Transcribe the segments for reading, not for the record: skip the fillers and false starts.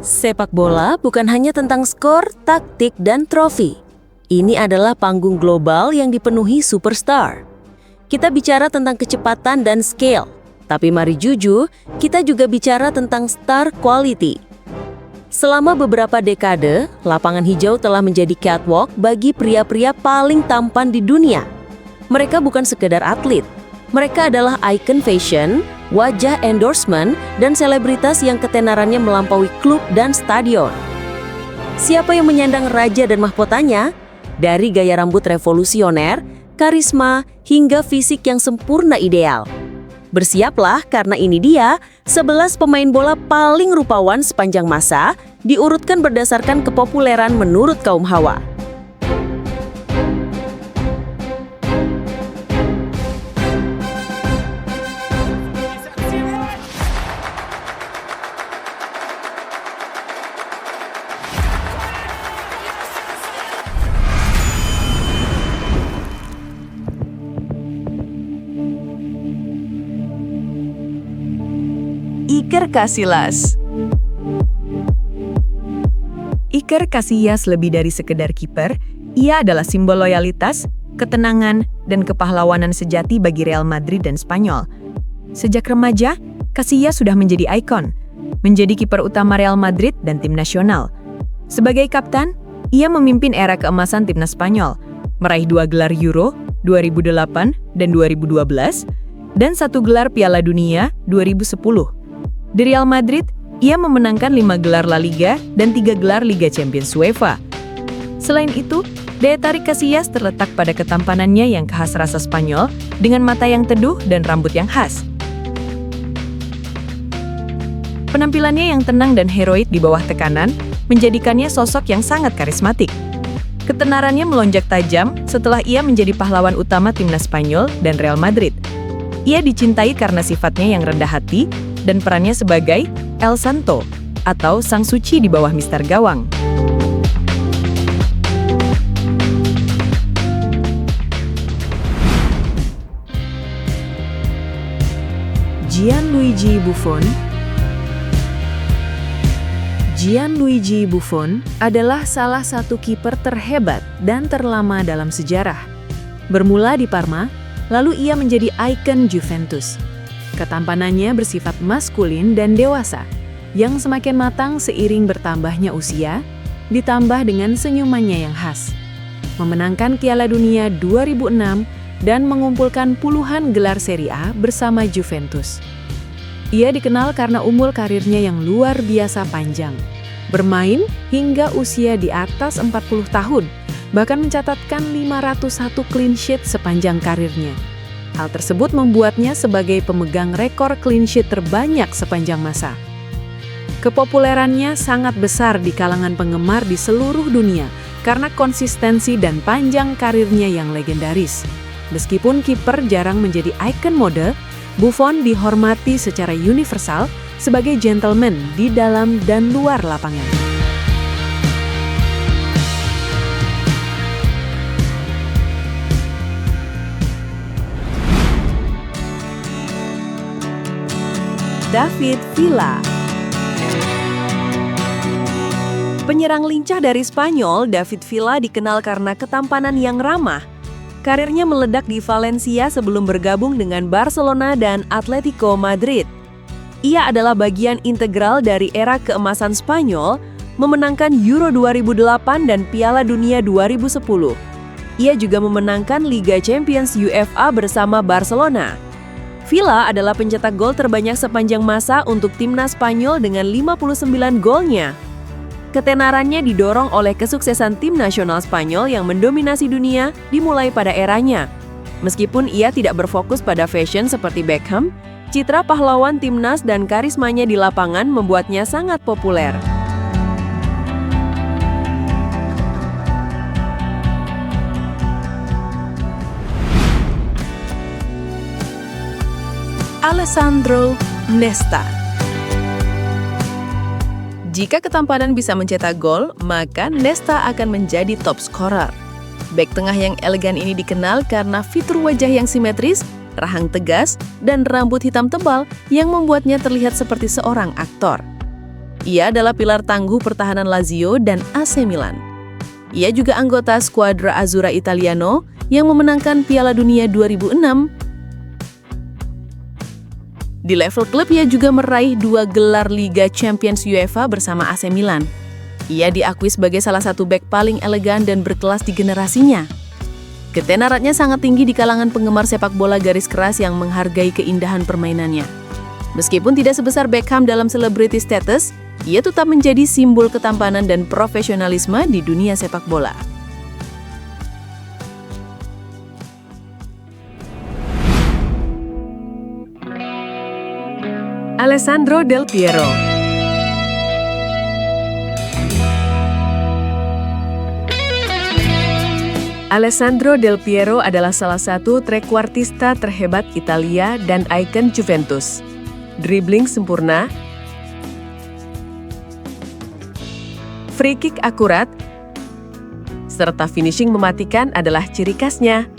Sepak bola bukan hanya tentang skor, taktik, dan trofi. Ini adalah panggung global yang dipenuhi superstar. Kita bicara tentang kecepatan dan scale, tapi mari jujur, kita juga bicara tentang star quality. Selama beberapa dekade, lapangan hijau telah menjadi catwalk bagi pria-pria paling tampan di dunia. Mereka bukan sekedar atlet, mereka adalah ikon fashion, wajah endorsement, dan selebritas yang ketenarannya melampaui klub dan stadion. Siapa yang menyandang raja dan mahkotanya? Dari gaya rambut revolusioner, karisma, hingga fisik yang sempurna ideal. Bersiaplah karena ini dia 11 pemain bola paling rupawan sepanjang masa, diurutkan berdasarkan kepopuleran menurut kaum hawa. Iker Casillas. Iker Casillas lebih dari sekedar kiper, ia adalah simbol loyalitas, ketenangan, dan kepahlawanan sejati bagi Real Madrid dan Spanyol. Sejak remaja, Casillas sudah menjadi ikon, menjadi kiper utama Real Madrid dan tim nasional. Sebagai kapten, ia memimpin era keemasan timnas Spanyol, meraih 2 gelar Euro 2008 dan 2012, dan 1 gelar Piala Dunia 2010. Di Real Madrid, ia memenangkan 5 gelar La Liga dan 3 gelar Liga Champions UEFA. Selain itu, daya tarik Casillas terletak pada ketampanannya yang khas rasa Spanyol dengan mata yang teduh dan rambut yang khas. Penampilannya yang tenang dan heroik di bawah tekanan menjadikannya sosok yang sangat karismatik. Ketenarannya melonjak tajam setelah ia menjadi pahlawan utama timnas Spanyol dan Real Madrid. Ia dicintai karena sifatnya yang rendah hati dan perannya sebagai El Santo atau Sang Suci di bawah Mister Gawang. Gianluigi Buffon. Gianluigi Buffon adalah salah satu kiper terhebat dan terlama dalam sejarah. Bermula di Parma, lalu ia menjadi ikon Juventus. Ketampanannya bersifat maskulin dan dewasa, yang semakin matang seiring bertambahnya usia, ditambah dengan senyumannya yang khas. Memenangkan Piala Dunia 2006 dan mengumpulkan puluhan gelar Serie A bersama Juventus. Ia dikenal karena umur karirnya yang luar biasa panjang, bermain hingga usia di atas 40 tahun, bahkan mencatatkan 501 clean sheet sepanjang karirnya. Hal tersebut membuatnya sebagai pemegang rekor clean sheet terbanyak sepanjang masa. Kepopulerannya sangat besar di kalangan penggemar di seluruh dunia karena konsistensi dan panjang karirnya yang legendaris. Meskipun kiper jarang menjadi ikon mode, Buffon dihormati secara universal sebagai gentleman di dalam dan luar lapangan. David Villa. Penyerang lincah dari Spanyol, David Villa dikenal karena ketampanan yang ramah. Karirnya meledak di Valencia sebelum bergabung dengan Barcelona dan Atletico Madrid. Ia adalah bagian integral dari era keemasan Spanyol, memenangkan Euro 2008 dan Piala Dunia 2010. Ia juga memenangkan Liga Champions UEFA bersama Barcelona. Villa adalah pencetak gol terbanyak sepanjang masa untuk timnas Spanyol dengan 59 golnya. Ketenarannya didorong oleh kesuksesan tim nasional Spanyol yang mendominasi dunia dimulai pada eranya. Meskipun ia tidak berfokus pada fashion seperti Beckham, citra pahlawan timnas dan karismanya di lapangan membuatnya sangat populer. Alessandro Nesta. Jika ketampanan bisa mencetak gol, maka Nesta akan menjadi top scorer. Bek tengah yang elegan ini dikenal karena fitur wajah yang simetris, rahang tegas, dan rambut hitam tebal yang membuatnya terlihat seperti seorang aktor. Ia adalah pilar tangguh pertahanan Lazio dan AC Milan. Ia juga anggota Squadra Azzurra Italiano yang memenangkan Piala Dunia 2006. Di level klub, ia juga meraih 2 gelar Liga Champions UEFA bersama AC Milan. Ia diakui sebagai salah satu bek paling elegan dan berkelas di generasinya. Ketenarannya sangat tinggi di kalangan penggemar sepak bola garis keras yang menghargai keindahan permainannya. Meskipun tidak sebesar Beckham dalam celebrity status, ia tetap menjadi simbol ketampanan dan profesionalisme di dunia sepak bola. Alessandro Del Piero. Alessandro Del Piero adalah salah satu trequartista terhebat Italia dan ikon Juventus. Dribbling sempurna, free kick akurat, serta finishing mematikan adalah ciri khasnya.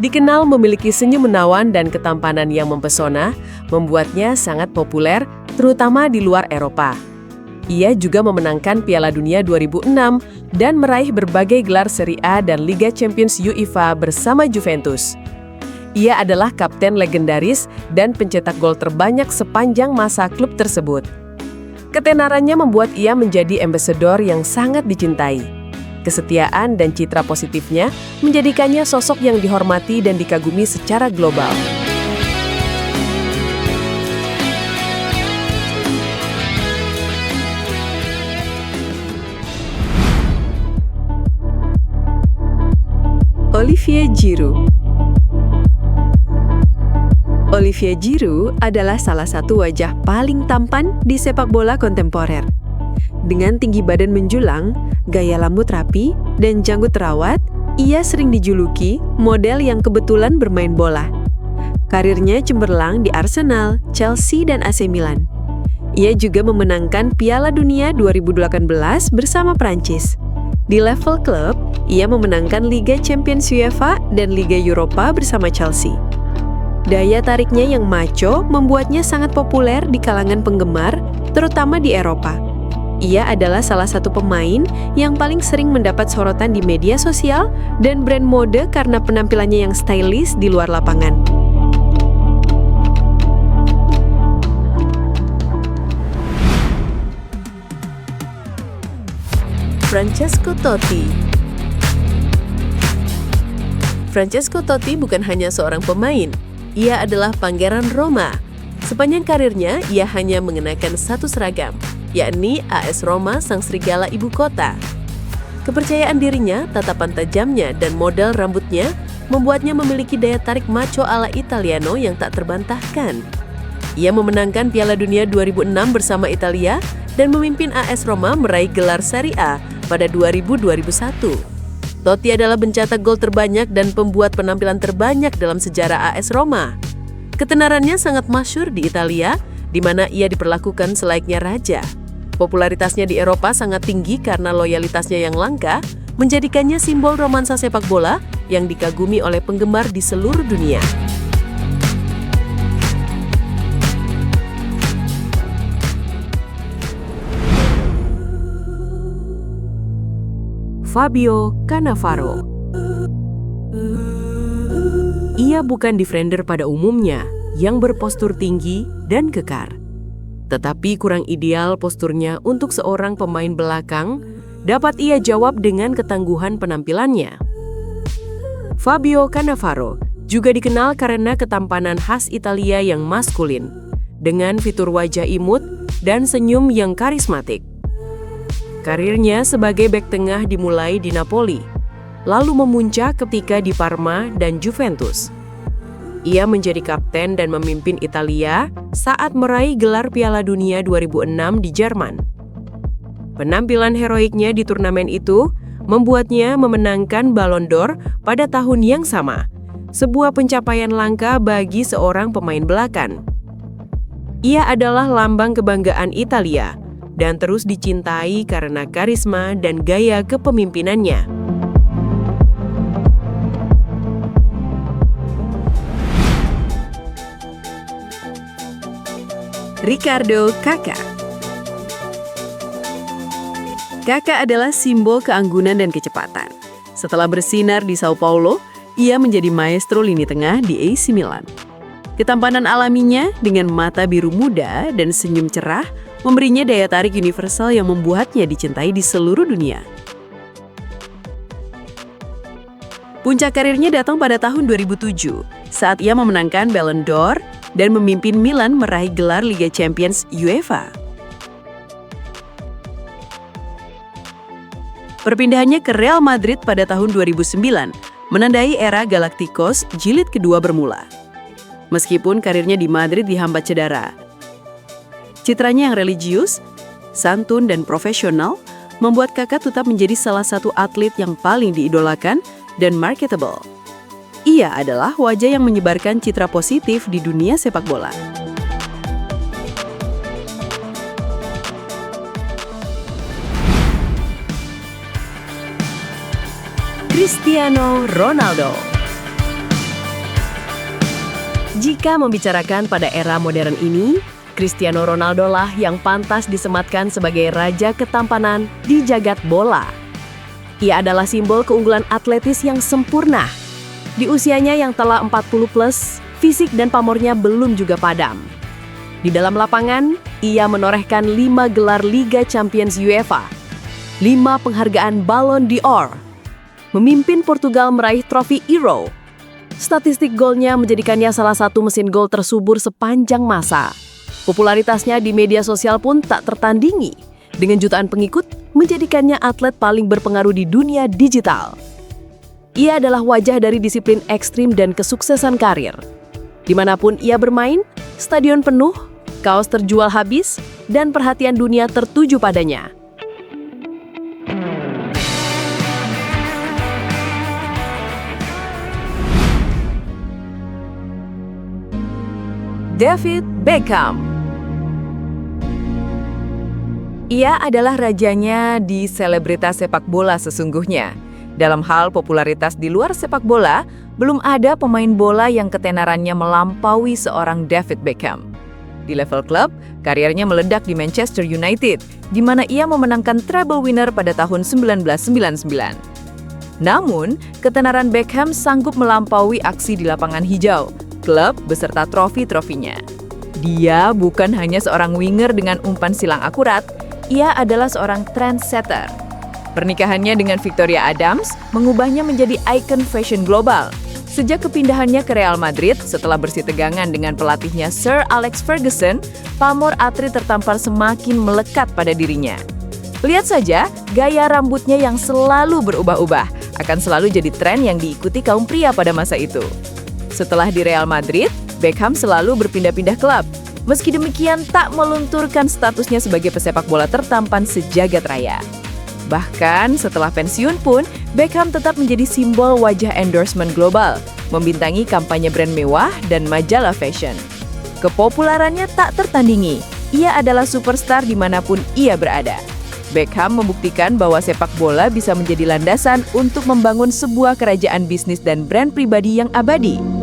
Dikenal memiliki senyum menawan dan ketampanan yang mempesona, membuatnya sangat populer, terutama di luar Eropa. Ia juga memenangkan Piala Dunia 2006 dan meraih berbagai gelar Serie A dan Liga Champions UEFA bersama Juventus. Ia adalah kapten legendaris dan pencetak gol terbanyak sepanjang masa klub tersebut. Ketenarannya membuat ia menjadi ambasador yang sangat dicintai. Kesetiaan dan citra positifnya menjadikannya sosok yang dihormati dan dikagumi secara global. Olivier Giroud. Olivier Giroud adalah salah satu wajah paling tampan di sepak bola kontemporer. Dengan tinggi badan menjulang, gaya rambut rapi, dan janggut terawat, ia sering dijuluki model yang kebetulan bermain bola. Karirnya cemerlang di Arsenal, Chelsea, dan AC Milan. Ia juga memenangkan Piala Dunia 2018 bersama Prancis. Di level klub, ia memenangkan Liga Champions UEFA dan Liga Eropa bersama Chelsea. Daya tariknya yang macho membuatnya sangat populer di kalangan penggemar, terutama di Eropa. Ia adalah salah satu pemain yang paling sering mendapat sorotan di media sosial dan brand mode karena penampilannya yang stylish di luar lapangan. Francesco Totti. Francesco Totti bukan hanya seorang pemain, ia adalah Pangeran Roma. Sepanjang karirnya, ia hanya mengenakan satu seragam, yakni AS Roma Sang Serigala Ibu Kota. Kepercayaan dirinya, tatapan tajamnya, dan model rambutnya membuatnya memiliki daya tarik macho ala Italiano yang tak terbantahkan. Ia memenangkan Piala Dunia 2006 bersama Italia dan memimpin AS Roma meraih gelar Serie A pada 2000-2001. Totti adalah pencetak gol terbanyak dan pembuat penampilan terbanyak dalam sejarah AS Roma. Ketenarannya sangat masyhur di Italia, di mana ia diperlakukan selayaknya raja. Popularitasnya di Eropa sangat tinggi karena loyalitasnya yang langka, menjadikannya simbol romansa sepak bola yang dikagumi oleh penggemar di seluruh dunia. Fabio Cannavaro. Ia bukan defender pada umumnya yang berpostur tinggi dan kekar. Tetapi kurang ideal posturnya untuk seorang pemain belakang, dapat ia jawab dengan ketangguhan penampilannya. Fabio Cannavaro juga dikenal karena ketampanan khas Italia yang maskulin, dengan fitur wajah imut dan senyum yang karismatik. Karirnya sebagai bek tengah dimulai di Napoli, lalu memuncak ketika di Parma dan Juventus. Ia menjadi kapten dan memimpin Italia saat meraih gelar Piala Dunia 2006 di Jerman. Penampilan heroiknya di turnamen itu membuatnya memenangkan Ballon d'Or pada tahun yang sama, sebuah pencapaian langka bagi seorang pemain belakang. Ia adalah lambang kebanggaan Italia dan terus dicintai karena karisma dan gaya kepemimpinannya. Ricardo Kakà. Kakak adalah simbol keanggunan dan kecepatan. Setelah bersinar di Sao Paulo, ia menjadi maestro lini tengah di AC Milan. Ketampanan alaminya dengan mata biru muda dan senyum cerah memberinya daya tarik universal yang membuatnya dicintai di seluruh dunia. Puncak karirnya datang pada tahun 2007 saat ia memenangkan Ballon d'Or dan memimpin Milan meraih gelar Liga Champions UEFA. Perpindahannya ke Real Madrid pada tahun 2009 menandai era Galacticos jilid kedua bermula. Meskipun karirnya di Madrid dihambat cedera, citranya yang religius, santun, dan profesional membuat Kakak tetap menjadi salah satu atlet yang paling diidolakan dan marketable. Ia adalah wajah yang menyebarkan citra positif di dunia sepak bola. Cristiano Ronaldo. Jika membicarakan pada era modern ini, Cristiano Ronaldo lah yang pantas disematkan sebagai raja ketampanan di jagat bola. Ia adalah simbol keunggulan atletis yang sempurna. Di usianya yang telah 40 plus, fisik dan pamornya belum juga padam. Di dalam lapangan, ia menorehkan 5 gelar Liga Champions UEFA, 5 penghargaan Ballon d'Or, memimpin Portugal meraih trofi Euro. Statistik golnya menjadikannya salah satu mesin gol tersubur sepanjang masa. Popularitasnya di media sosial pun tak tertandingi. Dengan jutaan pengikut, menjadikannya atlet paling berpengaruh di dunia digital. Ia adalah wajah dari disiplin ekstrim dan kesuksesan karir. Dimanapun ia bermain, stadion penuh, kaos terjual habis, dan perhatian dunia tertuju padanya. David Beckham. Ia adalah rajanya di selebritas sepak bola sesungguhnya. Dalam hal popularitas di luar sepak bola, belum ada pemain bola yang ketenarannya melampaui seorang David Beckham. Di level klub, karirnya meledak di Manchester United, di mana ia memenangkan treble winner pada tahun 1999. Namun, ketenaran Beckham sanggup melampaui aksi di lapangan hijau, klub beserta trofi-trofinya. Dia bukan hanya seorang winger dengan umpan silang akurat, ia adalah seorang trendsetter. Pernikahannya dengan Victoria Adams mengubahnya menjadi ikon fashion global. Sejak kepindahannya ke Real Madrid setelah bersitegangan dengan pelatihnya Sir Alex Ferguson, pamor atlet tertampar semakin melekat pada dirinya. Lihat saja, gaya rambutnya yang selalu berubah-ubah akan selalu jadi tren yang diikuti kaum pria pada masa itu. Setelah di Real Madrid, Beckham selalu berpindah-pindah klub. Meski demikian, tak melunturkan statusnya sebagai pesepak bola tertampan sejagat raya. Bahkan setelah pensiun pun, Beckham tetap menjadi simbol wajah endorsement global, membintangi kampanye brand mewah dan majalah fashion. Kepopularannya tak tertandingi, ia adalah superstar dimanapun ia berada. Beckham membuktikan bahwa sepak bola bisa menjadi landasan untuk membangun sebuah kerajaan bisnis dan brand pribadi yang abadi.